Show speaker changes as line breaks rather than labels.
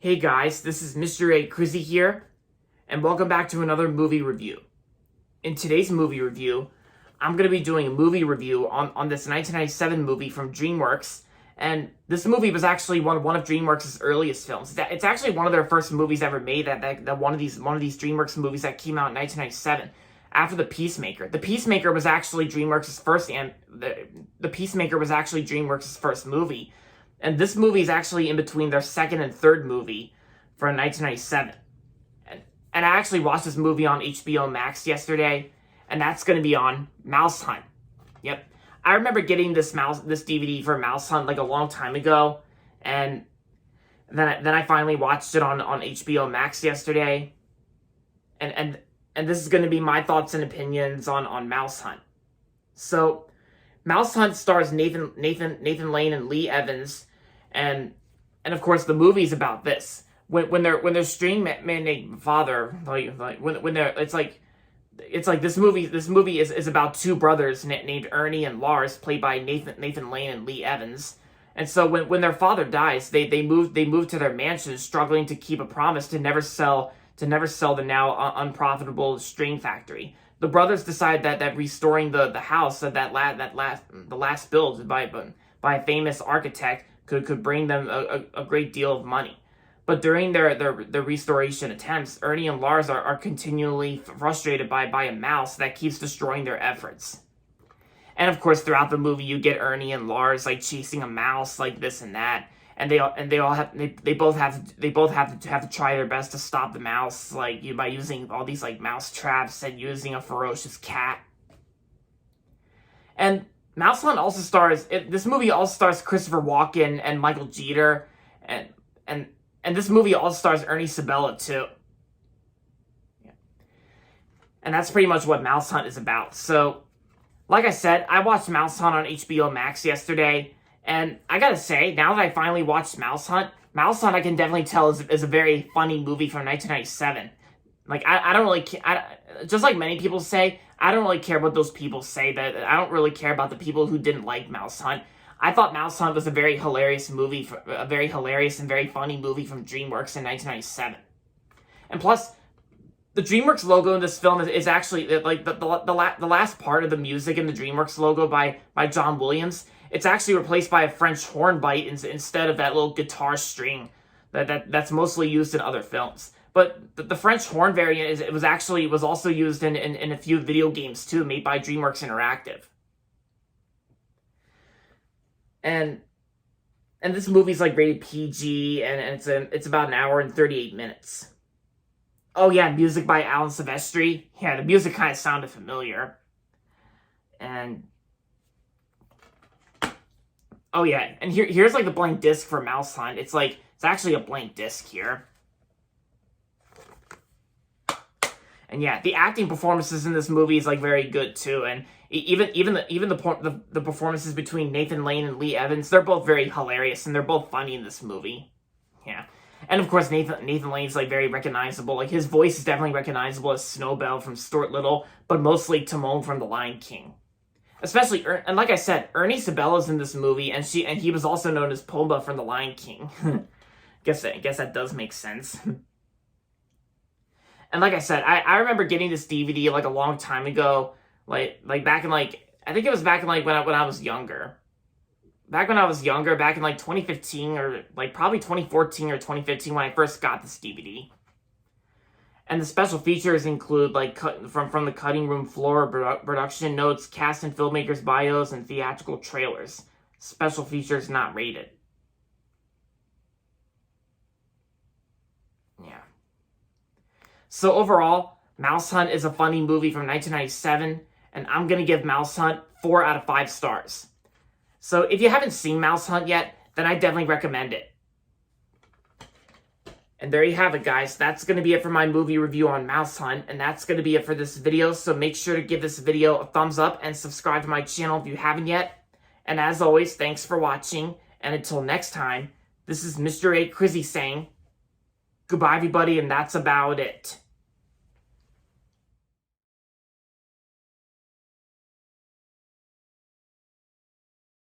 Hey guys, this is Mr. A. Crizzy here, and welcome back to another movie review. In today's movie review, I'm going to be doing a movie review on this 1997 movie from Dreamworks, and this movie was actually one of Dreamworks' earliest films. It's actually one of their first movies ever made, that one of these Dreamworks movies that came out in 1997, after The Peacemaker. The Peacemaker was actually Dreamworks' first, and the Peacemaker was actually Dreamworks' first movie. And this movie is actually in between their second and third movie from 1997. And I actually watched this movie on HBO Max yesterday, and that's going to be on Mouse Hunt. Yep. I remember getting this DVD for Mouse Hunt like a long time ago, and then I finally watched it on HBO Max yesterday. And this is going to be my thoughts and opinions on Mouse Hunt. So, Mouse Hunt stars Nathan Lane and Lee Evans. And of course the movie's about this. When they're string man father, when they're it's like this movie is about two brothers named Ernie and Lars, played by Nathan Lane and Lee Evans. And so when their father dies, they move to their mansion, struggling to keep a promise to never sell the now unprofitable string factory. The brothers decide that restoring the house, the last build by a famous architect, could bring them a great deal of money. But during their restoration attempts, Ernie and Lars are continually frustrated by a mouse that keeps destroying their efforts. And of course, throughout the movie, you get Ernie and Lars like chasing a mouse, like this and that, and they both have to try their best to stop the mouse, by using all these like mouse traps and using a ferocious cat. And Mouse Hunt also stars. This movie also stars Christopher Walken and Michael Jeter, and this movie also stars Ernie Sabella too. Yeah. And that's pretty much what Mouse Hunt is about. So, like I said, I watched Mouse Hunt on HBO Max yesterday, and I gotta say, now that I finally watched Mouse Hunt I can definitely tell is a very funny movie from 1997. Like, I don't really just like many people say, I don't really care what those people say. That I don't really care about the people who didn't like Mouse Hunt. I thought Mouse Hunt was a very hilarious movie, a very hilarious and very funny movie from Dreamworks in 1997. And plus, the Dreamworks logo in this film is actually like the last part of the music in the Dreamworks logo by John Williams. It's actually replaced by a French horn bite instead of that little guitar string that's mostly used in other films. But the French horn variant was also used in a few video games too, made by Dreamworks Interactive. And this movie's like rated PG, and it's about an hour and 38 minutes. Oh yeah, music by Alan Sivestry. Yeah, the music kind of sounded familiar. And oh yeah, and here's like the blank disc for Mouse Hunt. It's actually a blank disc here. And yeah, the acting performances in this movie is like very good too, and even the performances between Nathan Lane and Lee Evans, they're both very hilarious and they're both funny in this movie. Yeah, and of course Nathan Lane's like very recognizable. Like his voice is definitely recognizable as Snowbell from Stuart Little, but mostly Timon from The Lion King. Especially, and like I said, Ernie Sabella's in this movie, and he was also known as Pumbaa from The Lion King. guess that does make sense. And like I said, I remember getting this DVD like a long time ago, like back in I think it was back in when I was younger. Back when I was younger, back in 2015 or probably 2014 or 2015 when I first got this DVD. And the special features include from the cutting room floor, production notes, cast and filmmakers' bios, and theatrical trailers. Special features not rated. Yeah. So overall, Mouse Hunt is a funny movie from 1997, and I'm going to give Mouse Hunt 4 out of 5 stars. So if you haven't seen Mouse Hunt yet, then I definitely recommend it. And there you have it, guys. That's going to be it for my movie review on Mouse Hunt, and that's going to be it for this video. So make sure to give this video a thumbs up and subscribe to my channel if you haven't yet. And as always, thanks for watching, and until next time, this is Mr. A. Crizzy saying, goodbye, everybody, and that's about it.